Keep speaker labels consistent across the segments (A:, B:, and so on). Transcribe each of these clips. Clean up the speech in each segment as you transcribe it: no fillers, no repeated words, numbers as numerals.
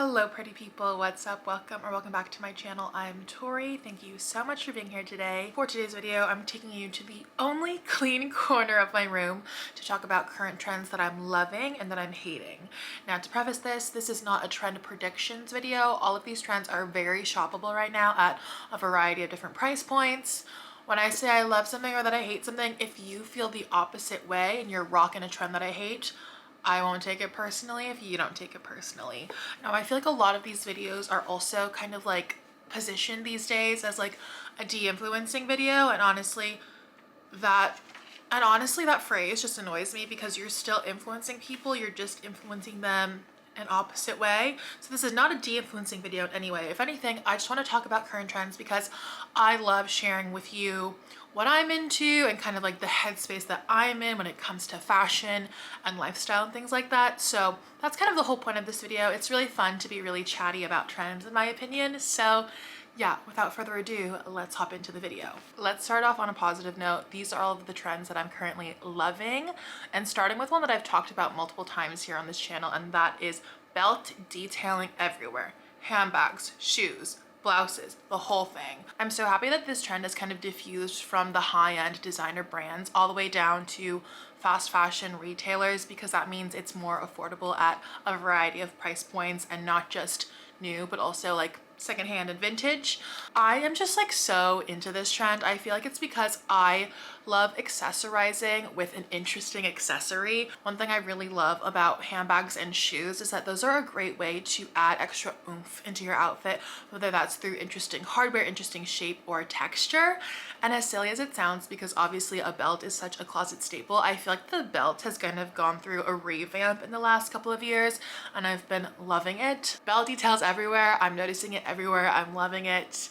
A: Hello pretty people, what's up? Welcome back to my channel. I'm Tori. Thank you so much for being here today. For today's video, I'm taking you to the only clean corner of my room to talk about current trends that I'm loving and that I'm hating. Now, to preface this is not a trend predictions video. All of these trends are very shoppable right now at a variety of different price points. When I say I love something or that I hate something, if you feel the opposite way and you're rocking a trend that I hate, I won't take it personally if you don't take it personally. Now, I feel like a lot of these videos are also kind of like positioned these days as like a de-influencing video, and honestly that phrase just annoys me because you're still influencing people, you're just influencing them an opposite way. So this is not a de-influencing video in any way. If anything, I just want to talk about current trends because I love sharing with you what I'm into and kind of like the headspace that I'm in when it comes to fashion and lifestyle and things like that. So that's kind of the whole point of this video. It's really fun to be really chatty about trends in my opinion. So yeah, without further ado, let's hop into the video. Let's start off on a positive note. These are all of the trends that I'm currently loving, and starting with one that I've talked about multiple times here on this channel, and that is belt detailing everywhere. Handbags, shoes, blouses, the whole thing. I'm so happy that this trend has kind of diffused from the high-end designer brands all the way down to fast fashion retailers, because that means it's more affordable at a variety of price points and not just new, but also like secondhand and vintage. I am just like so into this trend. I feel like it's because I love accessorizing with an interesting accessory. One thing I really love about handbags and shoes is that those are a great way to add extra oomph into your outfit, whether that's through interesting hardware, interesting shape, or texture. And as silly as it sounds, because obviously a belt is such a closet staple, I feel like the belt has kind of gone through a revamp in the last couple of years, and I've been loving it. Belt details everywhere. I'm noticing it everywhere. I'm loving it.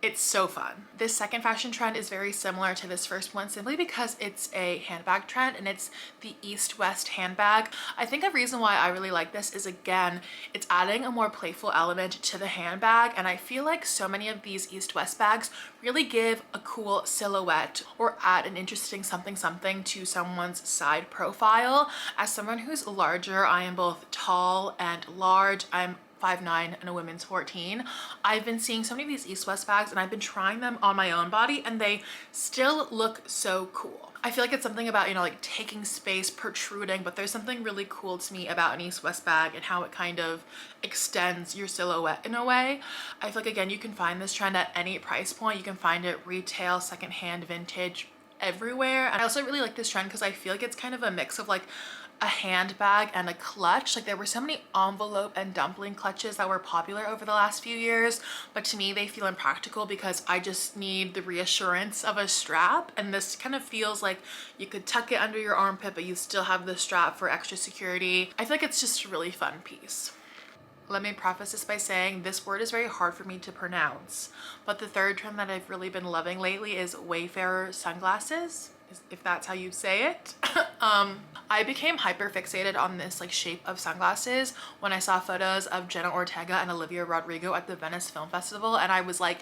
A: It's so fun. This second fashion trend is very similar to this first one simply because it's a handbag trend, and it's the East-West handbag. I think a reason why I really like this is, again, it's adding a more playful element to the handbag, and I feel like so many of these East-West bags really give a cool silhouette or add an interesting something to someone's side profile. As someone who's larger, I am both tall and large. I'm 5'9" and a women's 14. I've been seeing so many of these East-West bags, and I've been trying them on my own body, and they still look so cool. I feel like it's something about, you know, like taking space, protruding, but there's something really cool to me about an East-West bag and how it kind of extends your silhouette in a way. I feel like, again, you can find this trend at any price point. You can find it retail, secondhand, vintage, everywhere. And I also really like this trend because I feel like it's kind of a mix of like a handbag and a clutch. Like, there were so many envelope and dumpling clutches that were popular over the last few years, but to me they feel impractical because I just need the reassurance of a strap, and this kind of feels like you could tuck it under your armpit but you still have the strap for extra security. I feel like it's just a really fun piece. Let me preface this by saying this word is very hard for me to pronounce, but the third trend that I've really been loving lately is Wayfarer sunglasses, if that's how you say it. I became hyper fixated on this like shape of sunglasses when I saw photos of Jenna Ortega and Olivia Rodrigo at the Venice Film Festival, and I was like,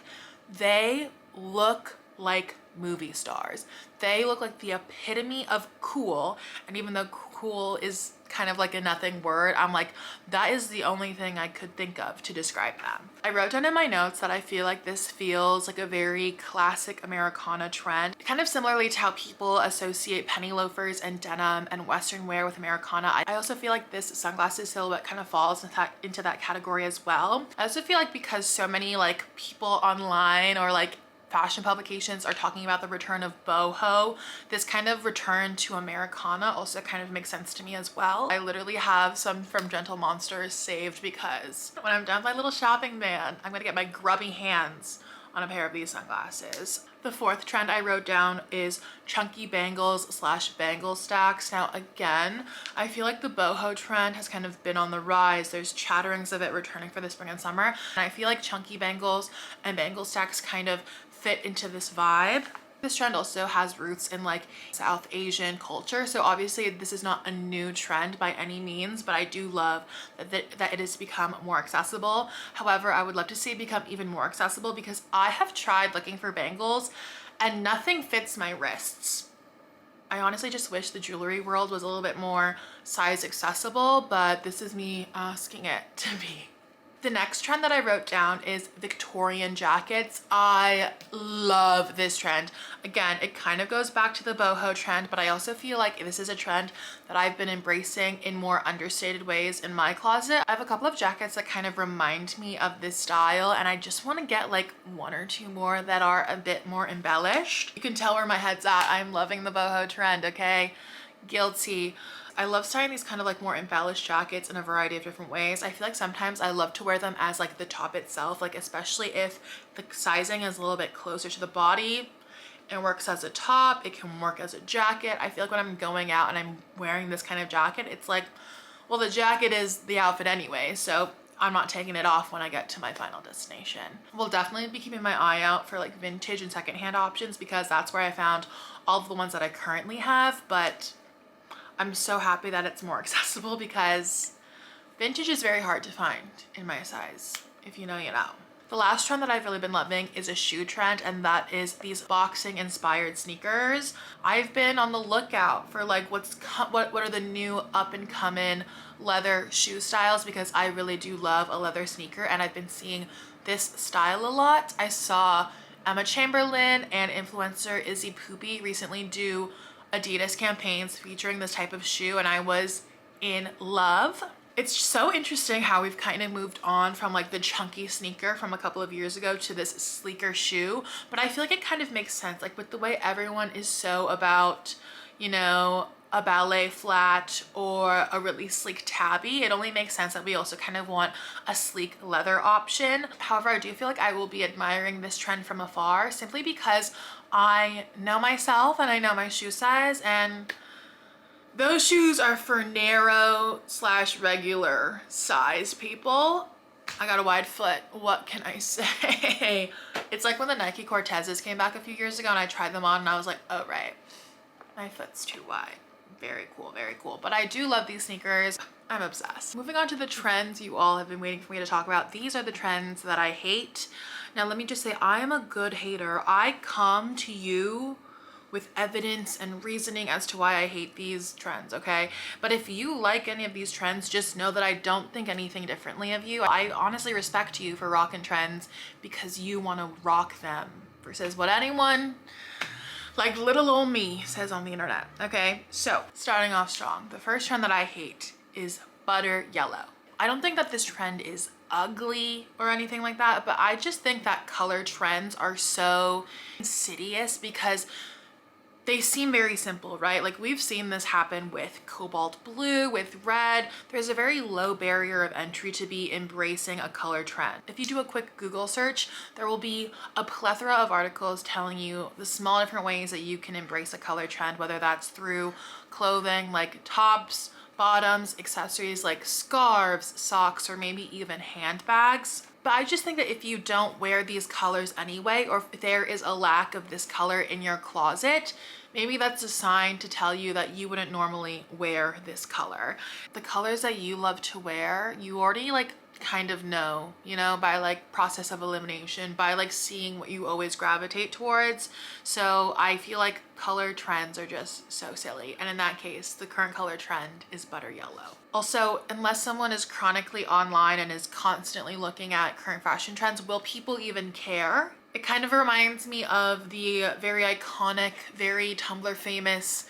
A: they look like movie stars. They look like the epitome of cool, and even though cool is kind of like a nothing word, I'm like, that is the only thing I could think of to describe them. I wrote down in my notes that I feel like this feels like a very classic Americana trend, kind of similarly to how people associate penny loafers and denim and Western wear with Americana. I also feel like this sunglasses silhouette kind of falls into that category as well. I also feel like because so many like people online or like fashion publications are talking about the return of boho, this kind of return to Americana also kind of makes sense to me as well. I literally have some from Gentle Monsters saved because when I'm done with my little shopping ban, I'm gonna get my grubby hands on a pair of these sunglasses. The fourth trend I wrote down is chunky bangles / bangle stacks. Now, again, I feel like the boho trend has kind of been on the rise. There's chatterings of it returning for the spring and summer, and I feel like chunky bangles and bangle stacks kind of fit into this vibe. This trend also has roots in like South Asian culture, so obviously this is not a new trend by any means, but I do love that it has become more accessible. However, I would love to see it become even more accessible because I have tried looking for bangles and nothing fits my wrists. I honestly just wish the jewelry world was a little bit more size accessible, but this is me asking it to be. The next trend that I wrote down is Victorian jackets. I love this trend. Again, it kind of goes back to the boho trend, but I also feel like this is a trend that I've been embracing in more understated ways in my closet. I have a couple of jackets that kind of remind me of this style, and I just want to get like one or two more that are a bit more embellished. You can tell where my head's at. I'm loving the boho trend, okay? Guilty. I love styling these kind of like more embellished jackets in a variety of different ways. I feel like sometimes I love to wear them as like the top itself, like especially if the sizing is a little bit closer to the body. It works as a top, it can work as a jacket. I feel like when I'm going out and I'm wearing this kind of jacket, it's like, well, the jacket is the outfit anyway, so I'm not taking it off when I get to my final destination. We'll definitely be keeping my eye out for like vintage and secondhand options, because that's where I found all of the ones that I currently have, but I'm so happy that it's more accessible, because vintage is very hard to find in my size. If you know, you know. The last trend that I've really been loving is a shoe trend, and that is these boxing inspired sneakers. I've been on the lookout for like what are the new up and coming leather shoe styles, because I really do love a leather sneaker, and I've been seeing this style a lot. I saw Emma Chamberlain and influencer Izzy Poopy recently do Adidas campaigns featuring this type of shoe, and I was in love. It's so interesting how we've kind of moved on from like the chunky sneaker from a couple of years ago to this sleeker shoe, but I feel like it kind of makes sense, like with the way everyone is so about, you know, a ballet flat or a really sleek tabby. It only makes sense that we also kind of want a sleek leather option. However, I do feel like I will be admiring this trend from afar, simply because I know myself and I know my shoe size, and those shoes are for narrow / regular size people. I got a wide foot, what can I say? It's like when the Nike Cortezes came back a few years ago and I tried them on and I was like, oh right, my foot's too wide. Very cool, very cool. But I do love these sneakers. I'm obsessed. Moving on to the trends you all have been waiting for me to talk about. These are the trends that I hate. Now let me just say, I am a good hater. I come to you with evidence and reasoning as to why I hate these trends, okay? But if you like any of these trends, just know that I don't think anything differently of you. I honestly respect you for rocking trends because you want to rock them versus what anyone like little old me says on the internet, okay? So starting off strong, the first trend that I hate is butter yellow. I don't think that this trend is ugly or anything like that, but I just think that color trends are so insidious because they seem very simple, right? Like we've seen this happen with cobalt blue, with red. There's a very low barrier of entry to be embracing a color trend. If you do a quick Google search, there will be a plethora of articles telling you the small different ways that you can embrace a color trend, whether that's through clothing like tops, bottoms, accessories like scarves, socks, or maybe even handbags. But I just think that if you don't wear these colors anyway, or if there is a lack of this color in your closet, maybe that's a sign to tell you that you wouldn't normally wear this color. The colors that you love to wear, you already like kind of know, you know, by like process of elimination, by like seeing what you always gravitate towards. So I feel like color trends are just so silly. And in that case, the current color trend is butter yellow. Also, unless someone is chronically online and is constantly looking at current fashion trends, will people even care? It kind of reminds me of the very iconic, very Tumblr famous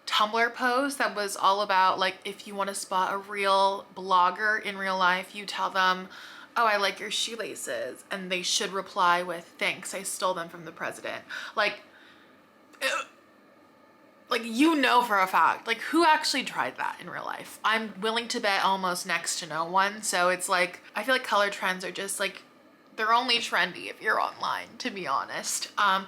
A: Tumblr post that was all about like, if you want to spot a real blogger in real life, you tell them, oh, I like your shoelaces, and they should reply with, thanks, I stole them from the president. Like you know for a fact, like who actually tried that in real life? I'm willing to bet almost next to no one. So it's like, I feel like color trends are just like, they're only trendy if you're online, to be honest. I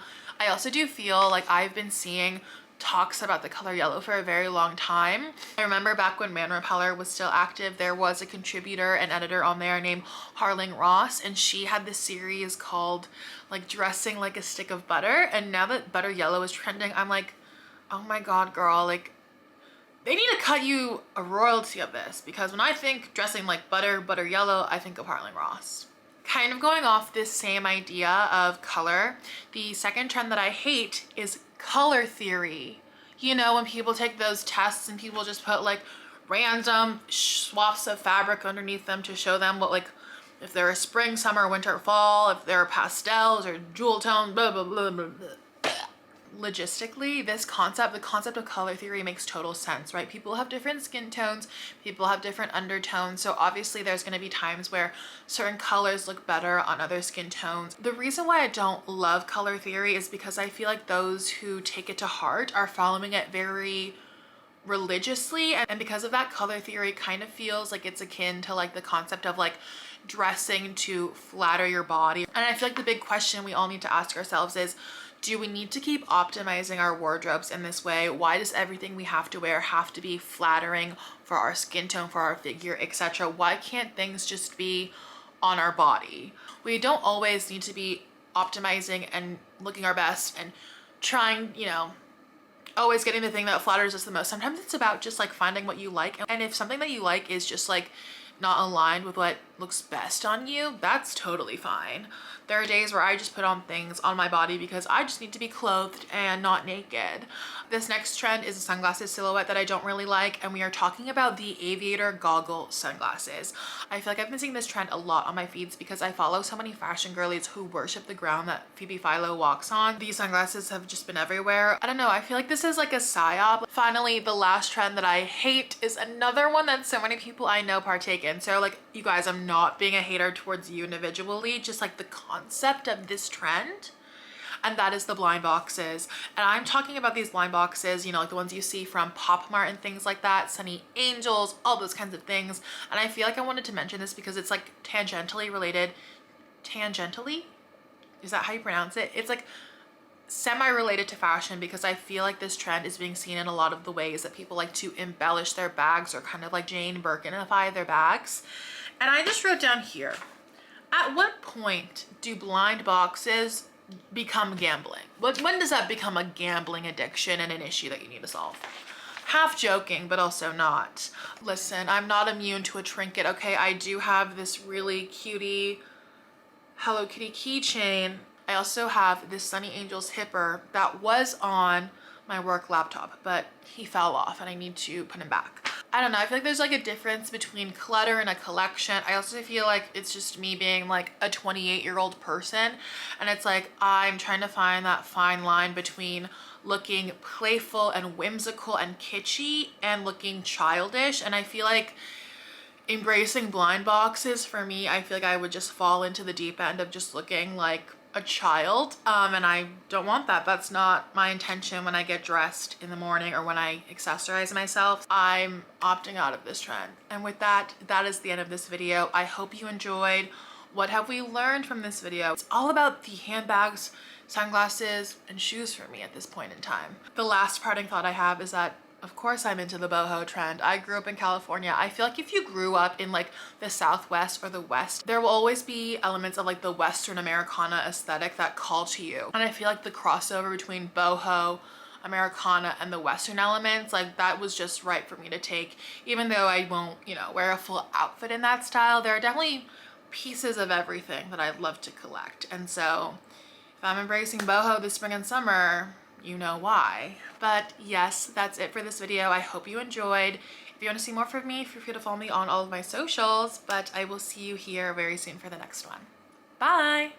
A: also do feel like I've been seeing talks about the color yellow for a very long time. I remember back when Man Repeller was still active, there was a contributor and editor on there named Harling Ross, and she had this series called like Dressing Like a Stick of Butter. And now that butter yellow is trending, I'm like, oh my god, girl, like they need to cut you a royalty of this, because when I think dressing like butter yellow, I think of Harling Ross. Kind of going off this same idea of color, the second trend that I hate is color theory. You know, when people take those tests and people just put like random swaths of fabric underneath them to show them what like if they're a spring, summer, winter, fall, if they're pastels or jewel tones, blah, blah, blah, blah, blah. Logistically, the concept of color theory makes total sense, right? People have different skin tones, people have different undertones, so obviously there's going to be times where certain colors look better on other skin tones. The reason why I don't love color theory is because I feel like those who take it to heart are following it very religiously, and because of that, color theory kind of feels like it's akin to like the concept of like dressing to flatter your body. And I feel like the big question we all need to ask ourselves is, do we need to keep optimizing our wardrobes in this way? Why does everything we have to wear have to be flattering for our skin tone, for our figure, etc.? Why can't things just be on our body? We don't always need to be optimizing and looking our best and trying, you know, always getting the thing that flatters us the most. Sometimes it's about just like finding what you like, and if something that you like is just like not aligned with what looks best on you, that's totally fine. There are days where I just put on things on my body because I just need to be clothed and not naked. This next trend is a sunglasses silhouette that I don't really like, and we are talking about the aviator goggle sunglasses. I feel like I've been seeing this trend a lot on my feeds because I follow so many fashion girlies who worship the ground that Phoebe Philo walks on. These sunglasses have just been everywhere. I don't know, I feel like this is like a psyop. Finally, the last trend that I hate is another one that so many people I know partake in. So like, you guys, I'm not being a hater towards you individually, just like the concept of this trend, and that is the blind boxes. And I'm talking about these blind boxes, you know, like the ones you see from Pop Mart and things like that, Sunny Angels, all those kinds of things. And I feel like I wanted to mention this because it's like tangentially related. Tangentially? Is that how you pronounce it? It's like semi-related to fashion, because I feel like this trend is being seen in a lot of the ways that people like to embellish their bags or kind of like Jane Birkinify their bags. And I just wrote down here, at what point do blind boxes become gambling? When does that become a gambling addiction and an issue that you need to solve? Half joking, but also not. Listen, I'm not immune to a trinket, okay? I do have this really cutie Hello Kitty keychain. I also have this Sunny Angels hipper that was on my work laptop, but he fell off and I need to put him back. I don't know, I feel like there's like a difference between clutter and a collection. I also feel like it's just me being like a 28-year-old person, and it's like I'm trying to find that fine line between looking playful and whimsical and kitschy and looking childish. And I feel like embracing blind boxes, for me, I feel like I would just fall into the deep end of just looking like a child, and I don't want that. That's not my intention when I get dressed in the morning or when I accessorize myself. I'm opting out of this trend. And with that, that is the end of this video. I hope you enjoyed. What have we learned from this video? It's all about the handbags, sunglasses, and shoes for me at this point in time. The last parting thought I have is that of course I'm into the boho trend. I grew up in California. I feel like if you grew up in like the Southwest or the West, there will always be elements of like the Western Americana aesthetic that call to you. And I feel like the crossover between boho, Americana, and the Western elements, like that was just right for me to take. Even though I won't, you know, wear a full outfit in that style, there are definitely pieces of everything that I'd love to collect. And so if I'm embracing boho this spring and summer, you know why. But yes, that's it for this video. I hope you enjoyed. If you want to see more from me, feel free to follow me on all of my socials, but I will see you here very soon for the next one. Bye!